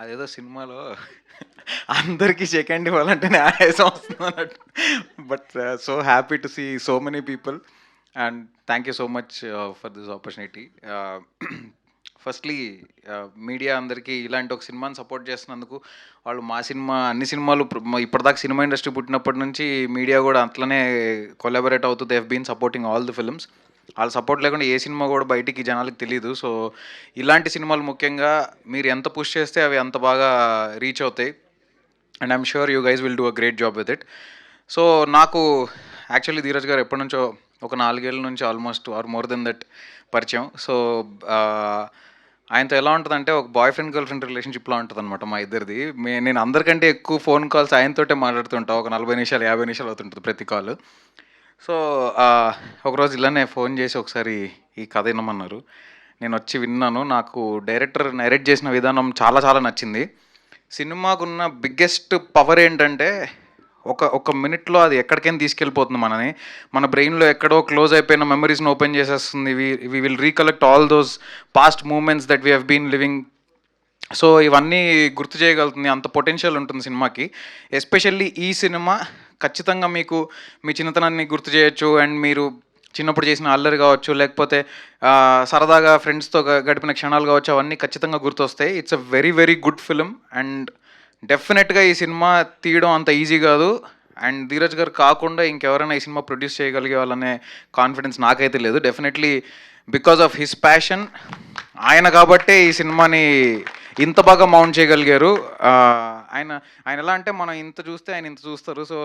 అదేదో సినిమాలో అందరికీ సెకండ్ ఇవ్వాలంటేనే ఆయాసం వస్తుంది అన్నట్టు. But so happy to see so many people and thank you so much for this opportunity. Firstly media అందరికీ ఇలాంటి ఒక సినిమాని సపోర్ట్ చేస్తున్నందుకు, వాళ్ళు మా సినిమా అన్ని సినిమాలు ఇప్పటిదాకా సినిమా ఇండస్ట్రీ పుట్టినప్పటి నుంచి మీడియా కూడా అట్లనే కొలాబరేట్ అవుతూ they have been supporting all the films. వాళ్ళ సపోర్ట్ లేకుండా ఏ సినిమా కూడా బయటికి జనాలకు తెలియదు. సో ఇలాంటి సినిమాలు ముఖ్యంగా మీరు ఎంత పుష్ చేస్తే అవి అంత బాగా రీచ్ అవుతాయి. And I'm sure you guys will do a great job with it. So నాకు యాక్చువల్లీ ధీరజ్ గారు ఎప్పటి నుంచో ఒక 4 ఏళ్ళ నుంచి almost or more than that పరిచయం. సో ఆయనతో ఎలా ఉంటుందంటే ఒక బాయ్ ఫ్రెండ్ గర్ల్ ఫ్రెండ్ రిలేషన్షిప్లో ఉంటుంది అనమాట మా ఇద్దరిది. నేను అందరికంటే ఎక్కువ ఫోన్ కాల్స్ ఆయనతోటే మాట్లాడుతుంటా. ఒక 40 నిమిషాలు 50 నిమిషాలు అవుతుంటుంది ప్రతి కాల్. సో ఒకరోజు ఇలానే ఫోన్ చేసి ఒకసారి ఈ కథ వినమన్నారు. నేను వచ్చి విన్నాను. నాకు డైరెక్టర్ నరేట్ చేసిన విధానం చాలా చాలా నచ్చింది. సినిమాకున్న బిగ్గెస్ట్ పవర్ ఏంటంటే ఒక మినిట్లో అది ఎక్కడికైనా తీసుకెళ్ళిపోతుంది మనని. మన బ్రెయిన్లో ఎక్కడో క్లోజ్ అయిపోయిన మెమరీస్ని ఓపెన్ చేసేస్తుంది. We will recollect all those past moments that we have been living. So ఇవన్నీ గుర్తు చేయగలుగుతుంది. అంత పొటెన్షియల్ ఉంటుంది సినిమాకి. ఎస్పెషల్లీ ఈ సినిమా ఖచ్చితంగా మీకు మీ చిన్నతనాన్ని గుర్తు చేయొచ్చు. అండ్ మీరు చిన్నప్పుడు చేసిన అల్లరి కావచ్చు, లేకపోతే సరదాగా ఫ్రెండ్స్తో గడిపిన క్షణాలు కావచ్చు, అవన్నీ ఖచ్చితంగా గుర్తొస్తాయి. It's a very very good film. And డెఫినెట్గా ఈ సినిమా తీయడం అంత ఈజీ కాదు. అండ్ ధీరజ్ గారు కాకుండా ఇంకెవరైనా ఈ సినిమా ప్రొడ్యూస్ చేయగలిగే వాళ్ళనే కాన్ఫిడెన్స్ నాకైతే లేదు. Definitely because of his passion, ఆయన కాబట్టే ఈ సినిమాని ఇంత బాగా మౌంట్ చేయగలిగారు. ఆయన ఆయన ఎలా అంటే మనం ఇంత చూస్తే ఆయన ఇంత చూస్తారు. సో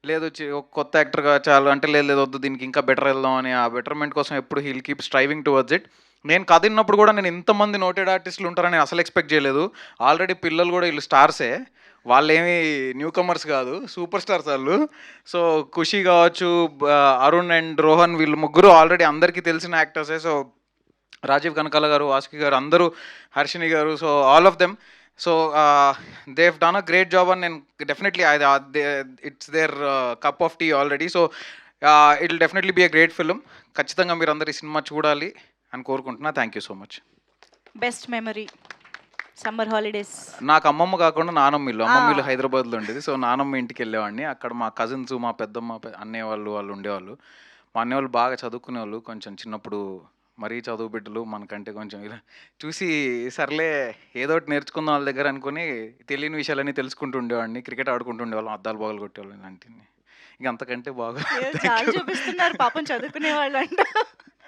లేదు ఒక కొత్త యాక్టర్గా చాలు అంటే లేదు లేదు వద్దు దీనికి ఇంకా బెటర్ వెళ్దాం అని ఆ బెటర్మెంట్ కోసం ఎప్పుడు he'll keep striving towards it. నేను కథ విన్నప్పుడు కూడా నేను ఇంతమంది నోటెడ్ ఆర్టిస్టులు ఉంటారని అసలు ఎక్స్పెక్ట్ చేయలేదు. ఆల్రెడీ పిల్లలు కూడా వీళ్ళు స్టార్సే, వాళ్ళేమి న్యూ కమర్స్ కాదు, సూపర్ స్టార్స్ వాళ్ళు. సో ఖుషి కావచ్చు, అరుణ్ అండ్ రోహన్, వీళ్ళు ముగ్గురు ఆల్రెడీ అందరికీ తెలిసిన యాక్టర్సే. సో రాజీవ్ కనకాల గారు, వాసుకి గారు, అందరూ, హర్షిని గారు, so all of them. So they have done a great job అని నేను definitely it's their cup of tea already. So it will definitely be a great film. ఖచ్చితంగా మీరు అందరు ఈ సినిమా చూడాలి అని కోరుకుంటున్నా. Thank you so much. Best memory summer holidays. నాకు అమ్మమ్మ కాకుండా నానమ్మ ఇల్లు. అమ్మమ్మ ఇల్లు హైదరాబాద్లో ఉండేది. సో నానమ్మ ఇంటికి వెళ్ళేవాడిని. అక్కడ మా కజిన్స్, మా పెద్దమ్మ, అన్నయ్య వాళ్ళు ఉండేవాళ్ళు. మా అన్నయ్య వాళ్ళు బాగా చదువుకునేవాళ్ళు. కొంచెం చిన్నప్పుడు మరీ చదువు బిడ్డలు మనకంటే కొంచెం ఇలా చూసి సర్లే ఏదో ఒకటి నేర్చుకుందాం వాళ్ళ దగ్గర అనుకుని తెలియని విషయాలన్నీ తెలుసుకుంటూ ఉండేవాడిని. క్రికెట్ ఆడుకుంటూ ఉండేవాళ్ళం, అద్దాలు బాగా కొట్టేవాళ్ళం ఇలాంటివి. ఇంక అంతకంటే బాగా చాలా చూపిస్తున్నారు పాపం చదువుకునే వాళ్ళు అంట.